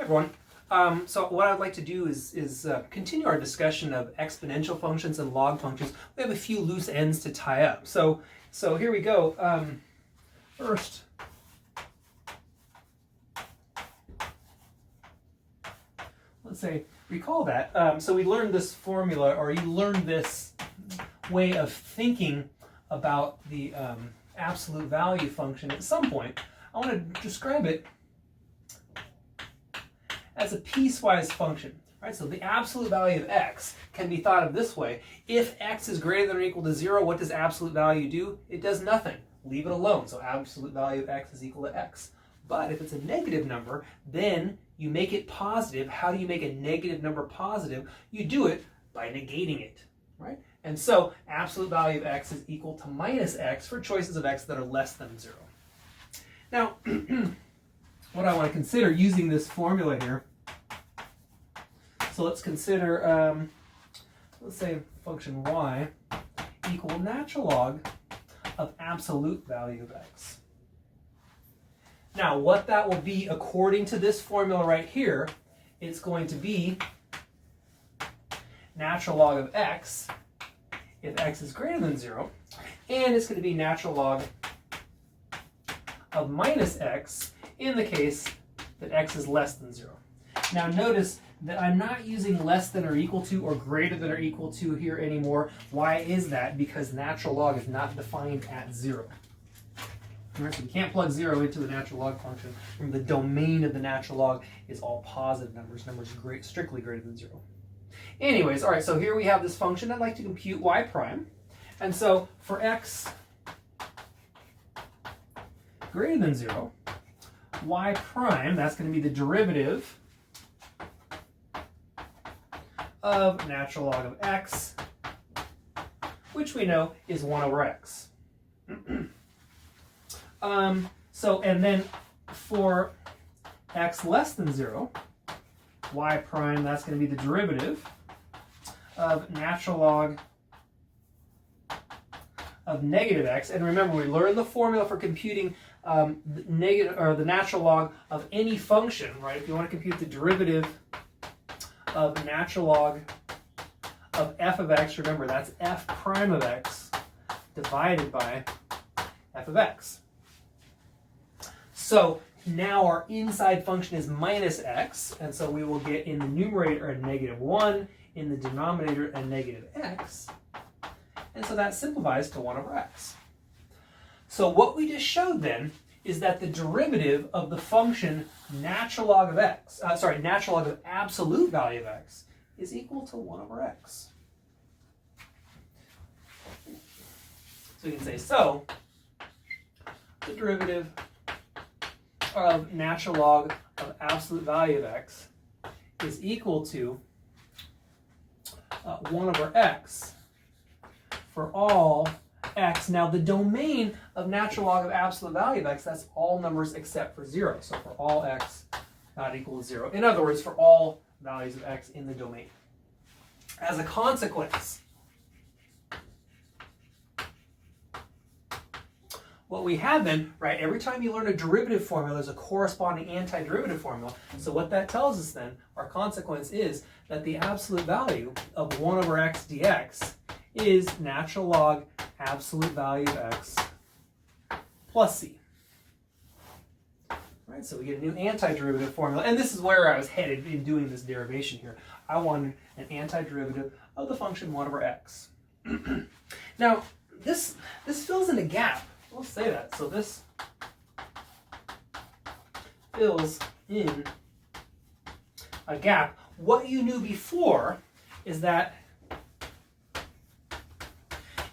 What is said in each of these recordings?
Everyone. So what I'd like to do is continue our discussion of exponential functions and log functions. We have a few loose ends to tie up. So here we go. First, let's say, recall that. So we learned this formula, or you learned this way of thinking about the absolute value function at some point. I want to describe it as a piecewise function. Right? So the absolute value of x can be thought of this way. If x is greater than or equal to 0, what does absolute value do? It does nothing. Leave it alone. So absolute value of x is equal to x. But if it's a negative number, then you make it positive. How do you make a negative number positive? You do it by negating it. Right? And so absolute value of x is equal to minus x for choices of x that are less than 0. Now, what I want to consider using this formula here, so let's consider, let's say function y equal natural log of absolute value of x. Now, what that will be according to this formula right here, it's going to be natural log of x if x is greater than 0, and it's going to be natural log of minus x in the case that x is less than 0. Now notice that I'm not using less than or equal to or greater than or equal to here anymore. Why is that? Because natural log is not defined at 0. All right, so we can't plug 0 into the natural log function. Remember, the domain of the natural log is all positive numbers, strictly greater than 0. Anyways, all right, so here we have this function. I'd like to compute y prime. And so for x greater than 0, y prime, that's going to be the derivative of natural log of x, which we know is 1 over x. And then for x less than 0, y prime, that's going to be the derivative of natural log of negative x. And remember, we learned the formula for computing the natural log of any function, right? If you want to compute the derivative of natural log of f of x, remember that's f prime of x divided by f of x. So now our inside function is minus x, and so we will get in the numerator a negative 1, in the denominator a negative x, and so that simplifies to 1 over x. So what we just showed then is that the derivative of the function natural log of x, natural log of absolute value of x is equal to 1 over x. So we can say, so the derivative of natural log of absolute value of x is equal to 1 over x for all x. Now the domain of natural log of absolute value of x, that's all numbers except for 0. So for all x not equal to 0. In other words, for all values of x in the domain. As a consequence, what we have then, right, every time you learn a derivative formula, there's a corresponding antiderivative formula. So what that tells us then, our consequence is that the absolute value of 1 over x dx is natural log absolute value of x plus c. Right, so we get a new antiderivative formula, and this is where I was headed in doing this derivation here. I wanted an antiderivative of the function 1 over x. Now, this fills in a gap. We'll say that. So this fills in a gap. What you knew before is that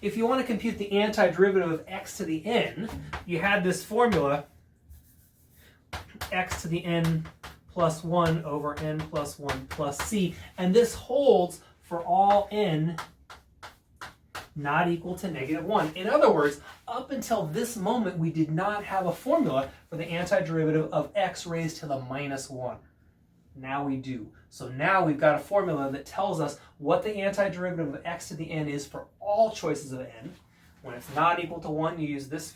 if you want to compute the antiderivative of x to the n, you had this formula, x to the n plus 1 over n plus 1 plus c, and this holds for all n not equal to negative 1. In other words, up until this moment, we did not have a formula for the antiderivative of x raised to the minus 1. Now we do. So now we've got a formula that tells us what the antiderivative of x to the n is for all choices of n. When it's not equal to 1, you use this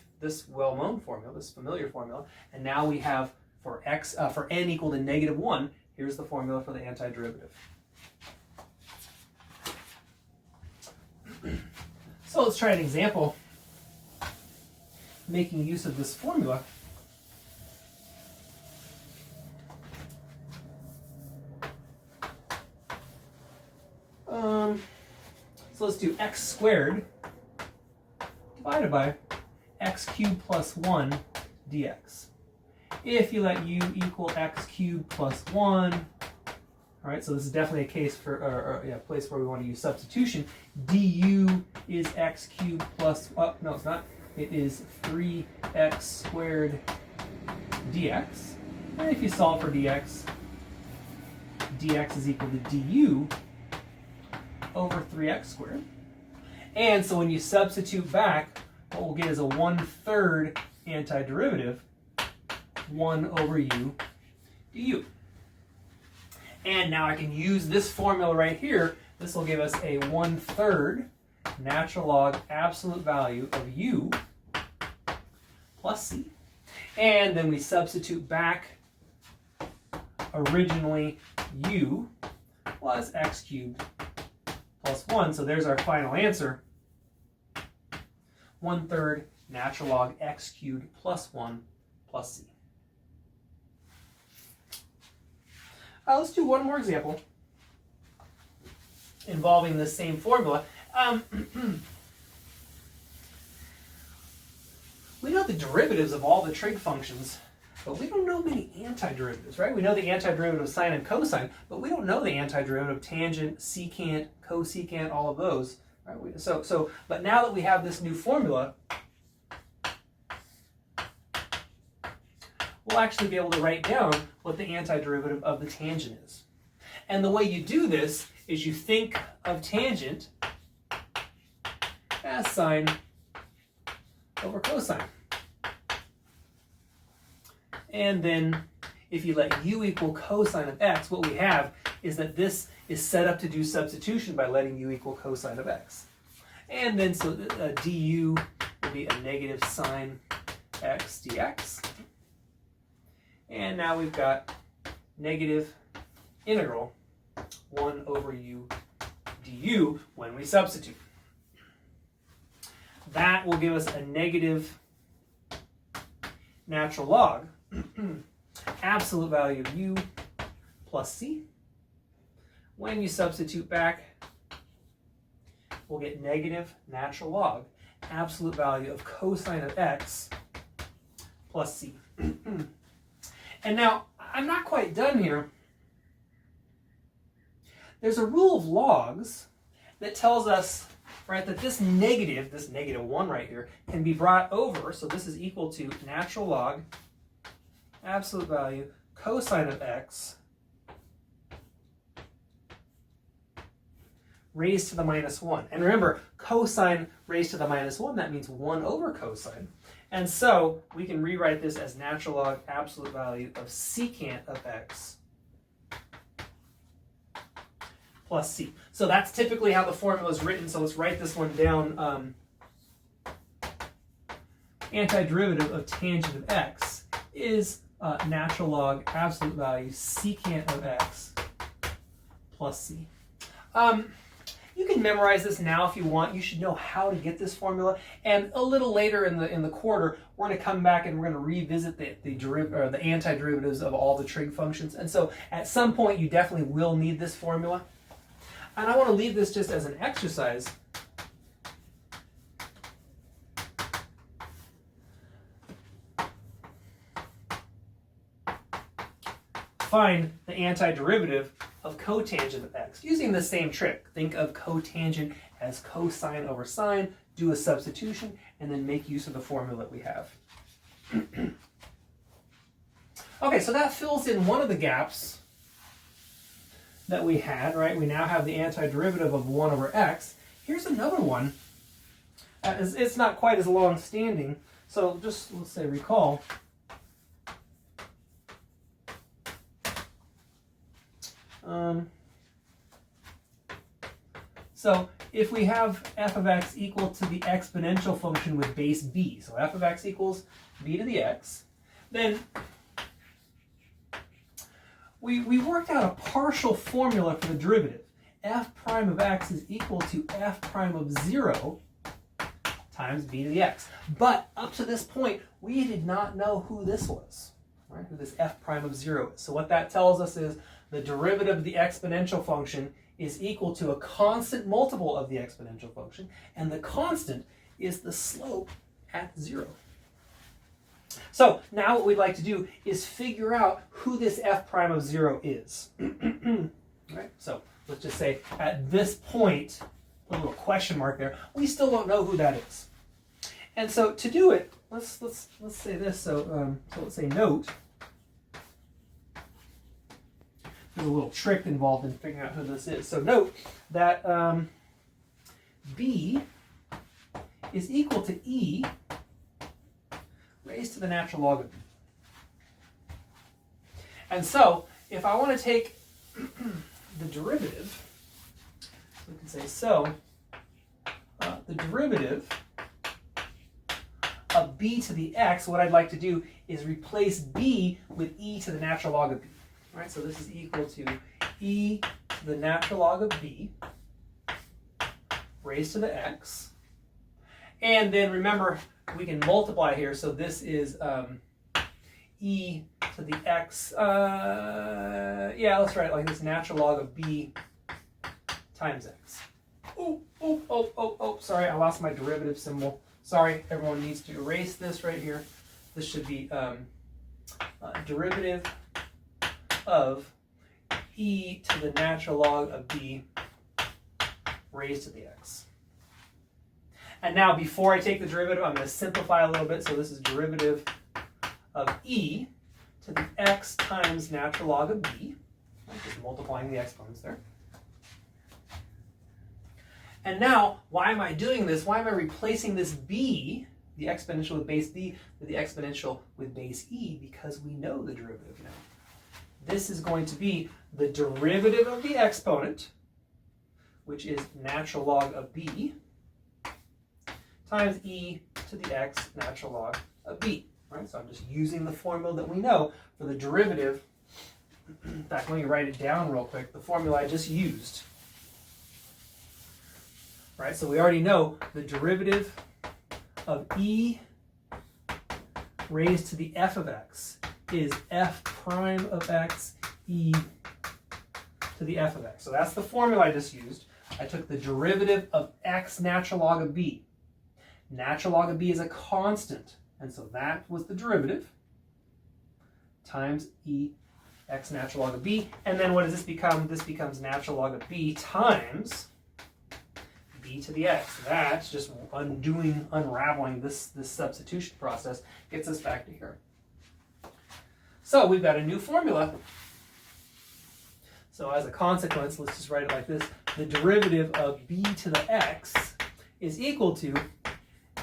well-known formula, this familiar formula, and now we have for n equal to negative 1, Here's the formula for the antiderivative. So let's try an example making use of this formula. So let's do x squared divided by x cubed plus 1 dx. If you let u equal x cubed plus 1, all right, so this is definitely a case for, a place where we want to use substitution. Du is x cubed plus, no it's not, it is 3x squared dx. And if you solve for dx, dx is equal to du over 3x squared. And so when you substitute back, what we'll get is a 1/3 antiderivative, 1 over u du. And now I can use this formula right here. This will give us a 1/3 natural log absolute value of u plus c. And then we substitute back originally u plus x cubed plus 1. So there's our final answer. 1/3 natural log x cubed plus 1 plus c. Let's do one more example involving the same formula. We know the derivatives of all the trig functions, but we don't know many antiderivatives, right? We know the antiderivative of sine and cosine, but we don't know the antiderivative of tangent, secant, cosecant, all of those. Right? But now that we have this new formula, we'll actually be able to write down what the antiderivative of the tangent is. And the way you do this is you think of tangent as sine over cosine. And then if you let u equal cosine of x, what we have is that this is set up to do substitution by letting u equal cosine of x. And then so du will be a negative sine x dx. And now we've got negative integral 1 over u du when we substitute. That will give us a negative natural log absolute value of u plus c. When you substitute back, we'll get negative natural log absolute value of cosine of x plus c. And now, I'm not quite done here. There's a rule of logs that tells us, right, that this negative 1 right here, can be brought over, so this is equal to natural log absolute value cosine of x raised to the minus 1. And remember, cosine raised to the minus 1, that means 1 over cosine. And so we can rewrite this as natural log absolute value of secant of x plus c. So that's typically how the formula is written. So let's write this one down. Antiderivative of tangent of x is natural log absolute value secant of x plus c. You can memorize this now if you want. You should know how to get this formula. And a little later in the quarter, we're going to come back and we're going to revisit the antiderivatives of all the trig functions. And so at some point, you definitely will need this formula. And I want to leave this just as an exercise. Find the antiderivative of cotangent of x using the same trick. Think of cotangent as cosine over sine, do a substitution, and then make use of the formula that we have. Okay, so that fills in one of the gaps that we had, right? We now have the antiderivative of 1 over x. Here's another one. It's not quite as long-standing, so just, let's say, recall. So if we have f of x equal to the exponential function with base b, so f of x equals b to the x, then we worked out a partial formula for the derivative. F prime of x is equal to f prime of 0 times b to the x. But up to this point, we did not know who this was, right? Who this f prime of 0 is. So what that tells us is the derivative of the exponential function is equal to a constant multiple of the exponential function, and the constant is the slope at 0. So now what we'd like to do is figure out who this f prime of 0 is. Right? So let's just say at this point, put a little question mark there, we still don't know who that is. And so to do it, let's say this. So let's say note. There's a little trick involved in figuring out who this is. So note that b is equal to e raised to the natural log of b. And so if I want to take the derivative, we can say the derivative of b to the x, what I'd like to do is replace b with e to the natural log of b. All right, so this is equal to e to the natural log of b raised to the x. And then remember, we can multiply here, so this is e to the x, yeah, let's write it like this, natural log of b times x. Oh, sorry, I lost my derivative symbol. Sorry, everyone needs to erase this right here. This should be derivative of e to the natural log of b raised to the x. And now before I take the derivative, I'm going to simplify a little bit. So this is derivative of e to the x times natural log of b. I'm just multiplying the exponents there. And now, why am I doing this? Why am I replacing this b, the exponential with base b, with the exponential with base e? Because we know the derivative now. This is going to be the derivative of the exponent, which is natural log of b, times e to the x natural log of b. Right? So I'm just using the formula that we know for the derivative. In fact, let me write it down real quick. The formula I just used. Right? So we already know the derivative of e raised to the f of x is f prime of x e to the f of x. So that's the formula I just used. I took the derivative of x natural log of b. Natural log of b is a constant, and so that was the derivative times e x natural log of b. And then what does this become? This becomes natural log of b times b to the x. That's just unraveling this substitution process, gets us back to here. So we've got a new formula. So as a consequence, let's just write it like this. The derivative of b to the x is equal to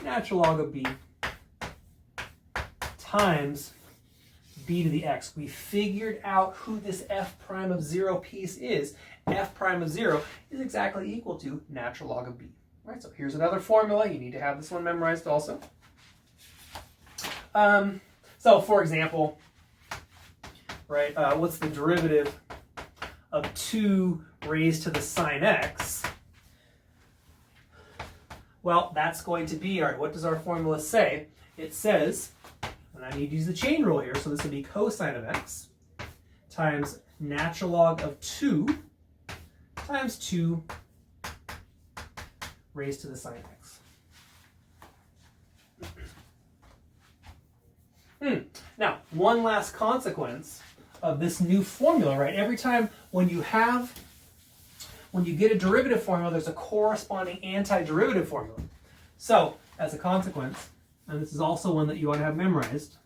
natural log of b times b to the x. We figured out who this f prime of 0 piece is. F prime of 0 is exactly equal to natural log of b. All right, so here's another formula. You need to have this one memorized also. So for example, right, what's the derivative of 2 raised to the sine x? Well, that's going to be, all right, what does our formula say? It says, and I need to use the chain rule here, so this would be cosine of x times natural log of 2 times 2 raised to the sine x. Now, one last consequence of this new formula, right? Every time when you get a derivative formula, there's a corresponding antiderivative formula. So, as a consequence, and this is also one that you ought to have memorized,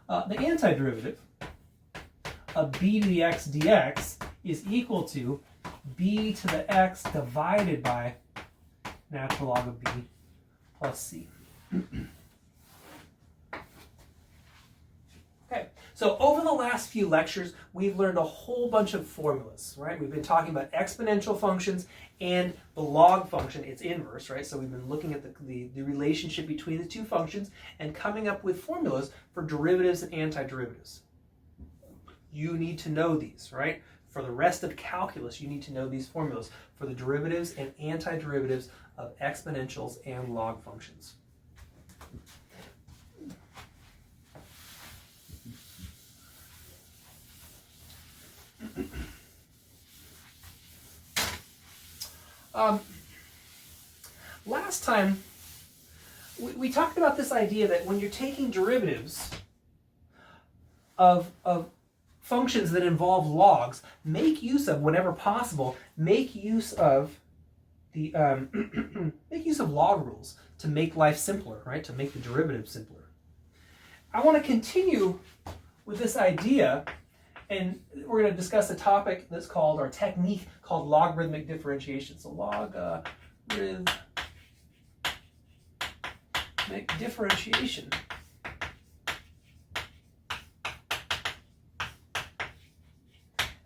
the antiderivative of b to the x dx is equal to b to the x divided by natural log of b plus c. Okay, So over the last few lectures, we've learned a whole bunch of formulas, right? We've been talking about exponential functions and the log function, its inverse, right? So we've been looking at the relationship between the two functions and coming up with formulas for derivatives and antiderivatives. You need to know these, right? For the rest of calculus, you need to know these formulas for the derivatives and antiderivatives of exponentials and log functions. Last time, we talked about this idea that when you're taking derivatives of functions that involve logs, make use of, whenever possible, make use of the make use of log rules to make life simpler, right? To make the derivative simpler. I want to continue with this idea, and we're going to discuss a topic that's called, or a technique called logarithmic differentiation. So logarithmic differentiation.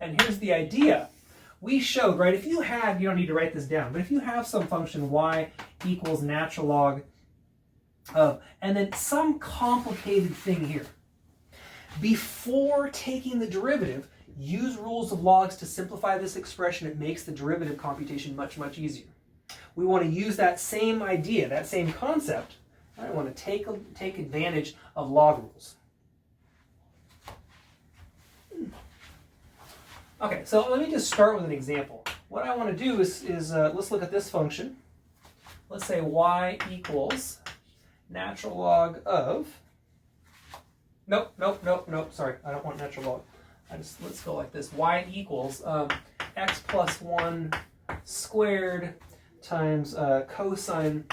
And here's the idea. We showed, right, if you have, you don't need to write this down, but if you have some function y equals natural log of, and then some complicated thing here, before taking the derivative, use rules of logs to simplify this expression. It makes the derivative computation much, much easier. We want to use that same idea, that same concept. I want to take advantage of log rules. Okay, so let me just start with an example. What I want to do is let's look at this function. Let's say y equals natural log of, nope, sorry, I don't want natural log. Let's go like this. Y equals x plus 1 squared times cosine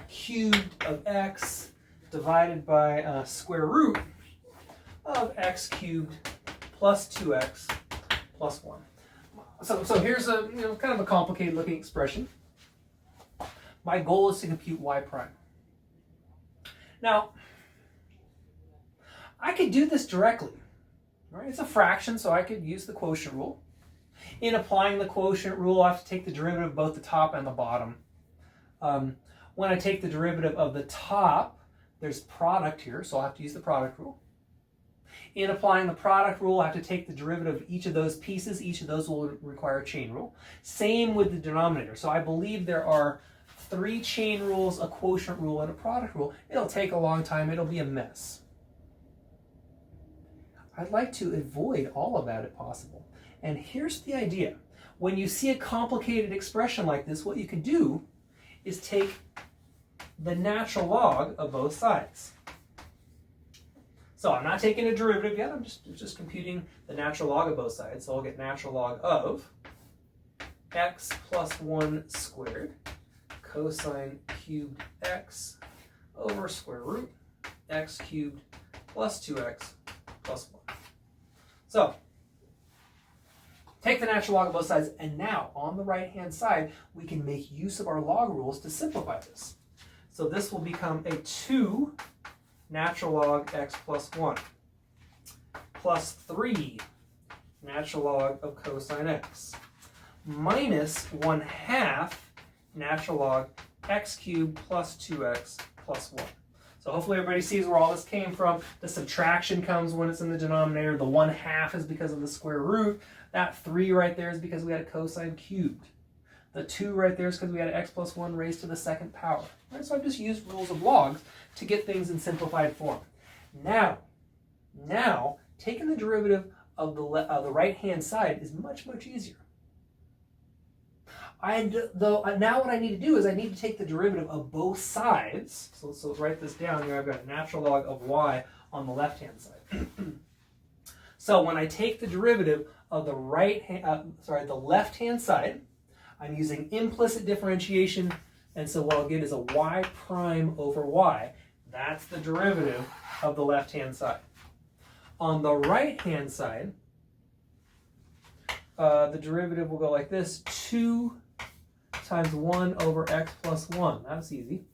cubed of x divided by square root of x cubed plus 2x plus 1. So here's a kind of a complicated looking expression. My goal is to compute y prime. Now, I could do this directly, right? It's a fraction, so I could use the quotient rule. In applying the quotient rule, I have to take the derivative of both the top and the bottom. When I take the derivative of the top, there's product here, so I'll have to use the product rule. In applying the product rule, I have to take the derivative of each of those pieces. Each of those will require a chain rule. Same with the denominator. So I believe there are 3 chain rules, a quotient rule, and a product rule. It'll take a long time. It'll be a mess. I'd like to avoid all of that if possible. And here's the idea. When you see a complicated expression like this, what you can do is take the natural log of both sides. So I'm not taking a derivative yet, I'm just computing the natural log of both sides. So I'll get natural log of x plus 1 squared cosine cubed x over square root x cubed plus 2x plus 1. So take the natural log of both sides, and now on the right hand side we can make use of our log rules to simplify this. So this will become a 2 natural log x plus 1 plus 3 natural log of cosine x minus 1/2 natural log x cubed plus 2x plus 1. So hopefully everybody sees where all this came from. The subtraction comes when it's in the denominator. The 1/2 is because of the square root. That 3 right there is because we had a cosine cubed. The 2 right there is because we had an x plus 1 raised to the 2nd power. Right? So I've just used rules of logs to get things in simplified form. Now, taking the derivative of the right-hand side is much, much easier. Now what I need to do is I need to take the derivative of both sides. So let's write this down here. I've got natural log of y on the left-hand side. So when I take the derivative of the the left-hand side, I'm using implicit differentiation, and so what I'll get is a y prime over y. That's the derivative of the left-hand side. On the right-hand side, the derivative will go like this: 2 times 1 over x plus 1. That's easy.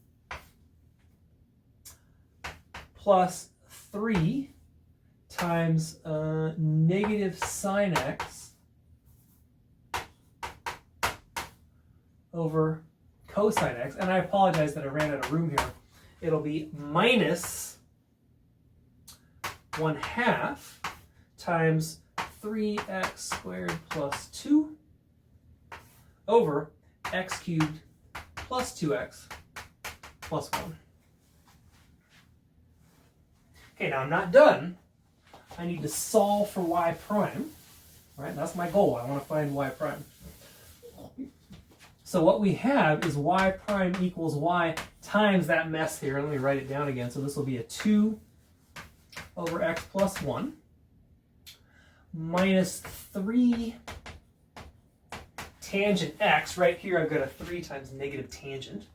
Plus 3 times negative sine x over cosine x. And I apologize that I ran out of room here. It'll be minus 1/2 times 3x squared plus 2 over x cubed plus 2x plus 1. Okay, now I'm not done. I need to solve for y prime. Right? That's my goal. I want to find y prime. So what we have is y prime equals y times that mess here. Let me write it down again. So this will be a 2 over x plus 1 minus 3 tangent x. Right here I've got a 3 times negative tangent.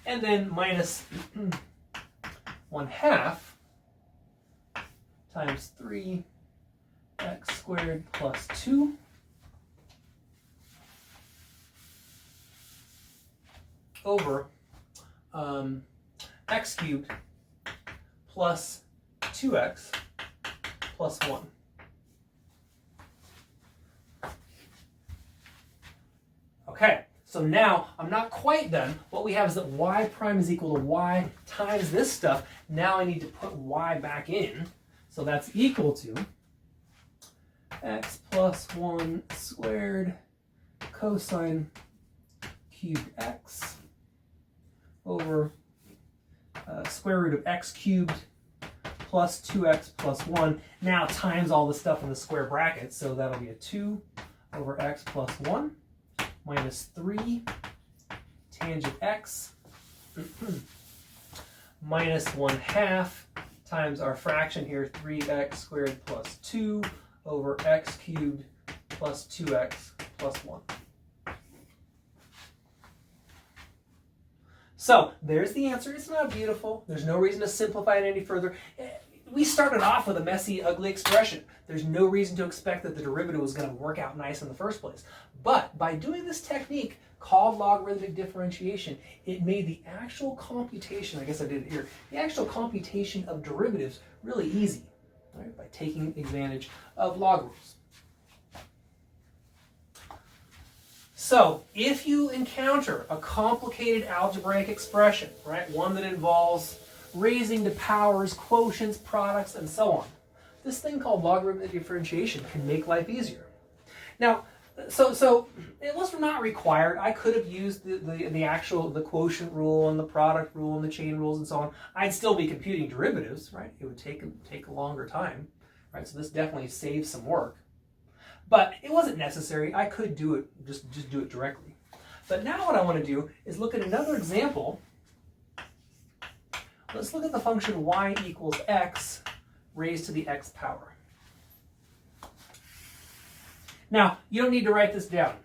And then minus 1/2 times 3x squared plus 2 over x cubed plus 2x plus 1. Okay, so now I'm not quite done. What we have is that y prime is equal to y times this stuff. Now I need to put y back in. So that's equal to x plus 1 squared cosine cubed x over square root of x cubed plus 2x plus 1. Now times all the stuff in the square brackets. So that'll be a 2 over x plus 1 minus 3 tangent x minus 1/2 times our fraction here, 3x squared plus 2 over x cubed plus 2x plus 1. So there's the answer. It's not beautiful. There's no reason to simplify it any further. We started off with a messy, ugly expression. There's no reason to expect that the derivative was going to work out nice in the first place. But by doing this technique called logarithmic differentiation, it made the actual computation, I guess I did it here, the actual computation of derivatives really easy, right, by taking advantage of log rules. So if you encounter a complicated algebraic expression, right, one that involves raising to powers, quotients, products, and so on, this thing called logarithmic differentiation can make life easier. Now, so it was not required. I could have used the quotient rule and the product rule and the chain rules and so on. I'd still be computing derivatives, right? It would take a longer time, right? So this definitely saves some work. But it wasn't necessary. I could do it, just do it directly. But now what I want to do is look at another example. Let's look at the function y equals x raised to the x power. Now, you don't need to write this down.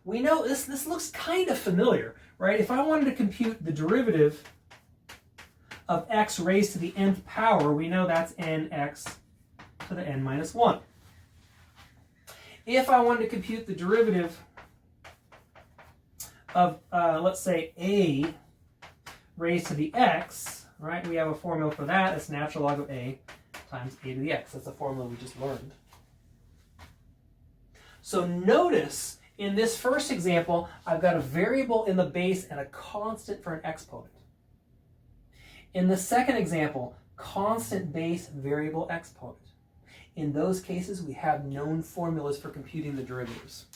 We know this looks kind of familiar, right? If I wanted to compute the derivative of x raised to the nth power, we know that's nx to the n minus 1. If I wanted to compute the derivative of, let's say, a raised to the x, right? We have a formula for that. It's natural log of a times a to the x. That's a formula we just learned. So notice in this first example, I've got a variable in the base and a constant for an exponent. In the second example, constant base, variable, exponent. In those cases, we have known formulas for computing the derivatives.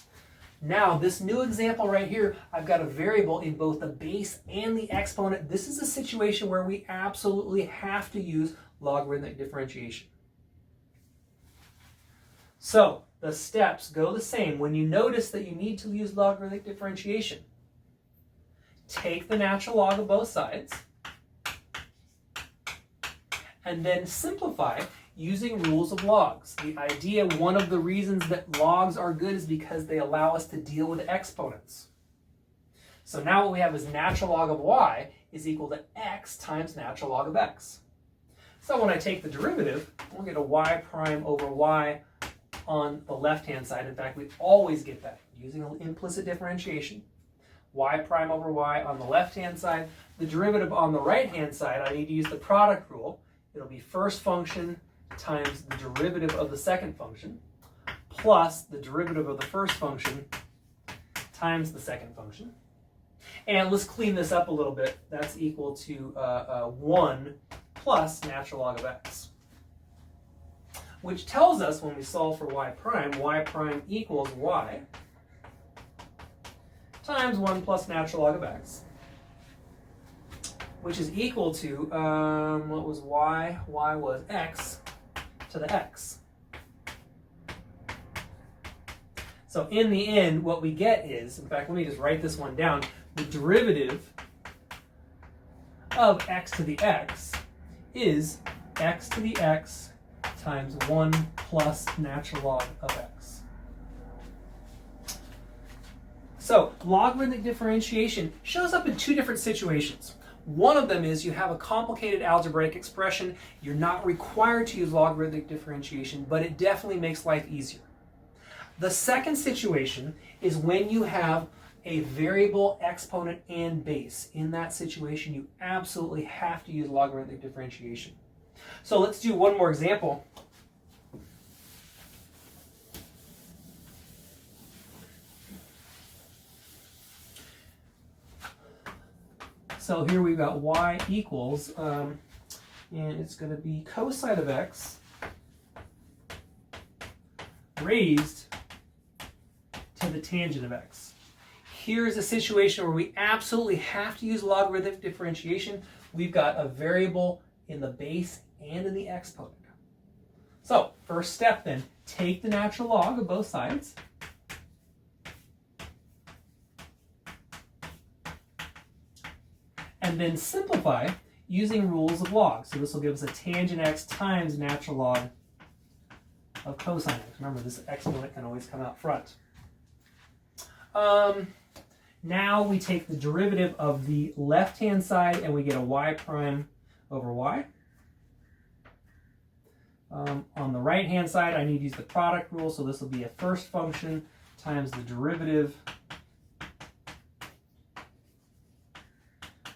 Now, this new example right here, I've got a variable in both the base and the exponent. This is a situation where we absolutely have to use logarithmic differentiation. So, the steps go the same. When you notice that you need to use logarithmic differentiation, take the natural log of both sides, and then simplify using rules of logs. The idea, one of the reasons that logs are good is because they allow us to deal with exponents. So now what we have is natural log of y is equal to x times natural log of x. So when I take the derivative, we'll get a y prime over y on the left-hand side. In fact, we always get that using implicit differentiation. Y prime over y on the left-hand side. The derivative on the right-hand side, I need to use the product rule. It'll be first function times the derivative of the second function plus the derivative of the first function times the second function. And let's clean this up a little bit. That's equal to 1 plus natural log of x, which tells us when we solve for y prime equals y times 1 plus natural log of x, which is equal to, what was y? Y was x to the x. So in the end, what we get is, in fact, let me just write this one down, the derivative of x to the x is x to the x times 1 plus natural log of x. So logarithmic differentiation shows up in two different situations. One of them is you have a complicated algebraic expression. You're not required to use logarithmic differentiation, but it definitely makes life easier. The second situation is when you have a variable, exponent, and base. In that situation, you absolutely have to use logarithmic differentiation. So let's do one more example. So here we've got y equals, and it's going to be cosine of x raised to the tangent of x. Here's a situation where we absolutely have to use logarithmic differentiation. We've got a variable in the base and in the exponent. So first step then, take the natural log of both sides. And then simplify using rules of log. So this will give us a tangent x times natural log of cosine x. Remember, this exponent can always come out front. Now we take the derivative of the left-hand side and we get a y prime over y. On the right-hand side, I need to use the product rule, so this will be a first function times the derivative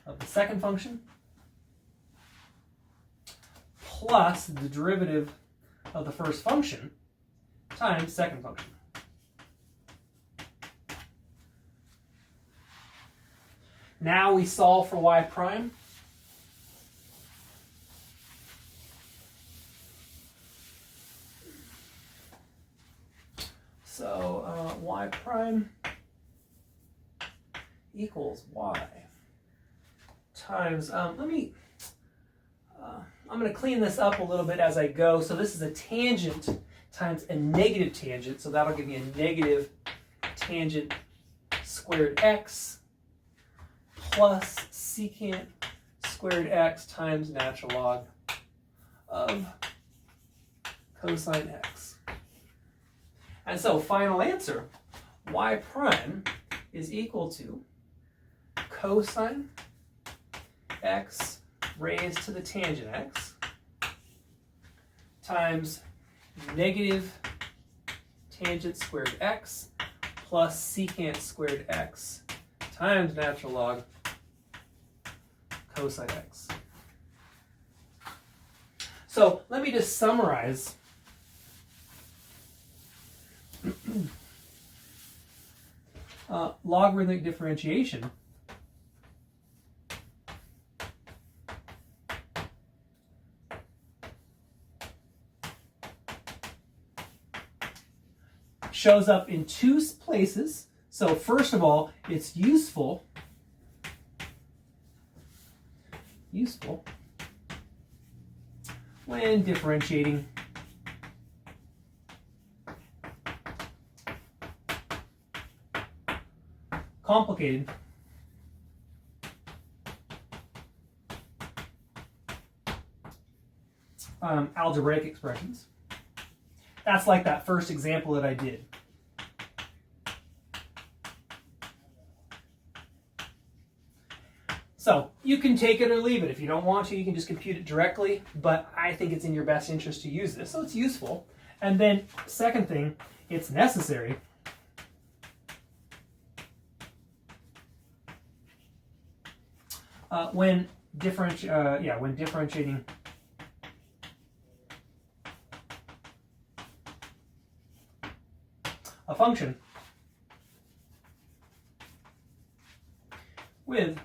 of the second function plus the derivative of the first function times second function. Now we solve for y prime. So y prime equals y times, I'm going to clean this up a little bit as I go. So this is a tangent times a negative tangent. So that'll give me a negative tangent squared x plus secant squared x times natural log of cosine x. And so final answer, y prime is equal to cosine x raised to the tangent x times negative tangent squared x plus secant squared x times natural log cosine x. So let me just summarize. Logarithmic differentiation shows up in two places. So first of all, it's useful when differentiating complicated algebraic expressions. That's like that first example that I did. So you can take it or leave it. If you don't want to, you can just compute it directly, but I think it's in your best interest to use this, so it's useful. And then second thing, it's necessary when differentiating a function with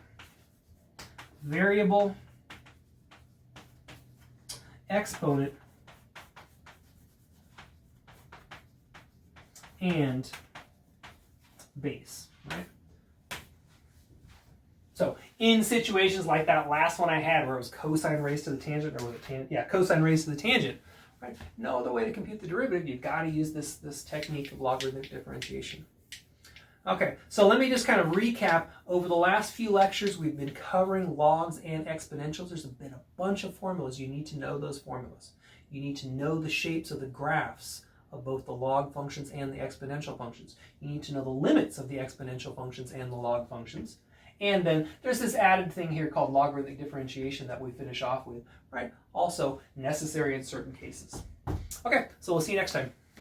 variable exponent and base, right? So in situations like that last one I had where it was cosine raised to the tangent, or was it tangent? Yeah, cosine raised to the tangent, right? No other way to compute the derivative. You've got to use this technique of logarithmic differentiation. Okay, so let me just kind of recap. Over the last few lectures, we've been covering logs and exponentials. There's been a bunch of formulas. You need to know those formulas. You need to know the shapes of the graphs of both the log functions and the exponential functions. You need to know the limits of the exponential functions and the log functions. And then there's this added thing here called logarithmic differentiation that we finish off with, right? Also necessary in certain cases. Okay, so we'll see you next time.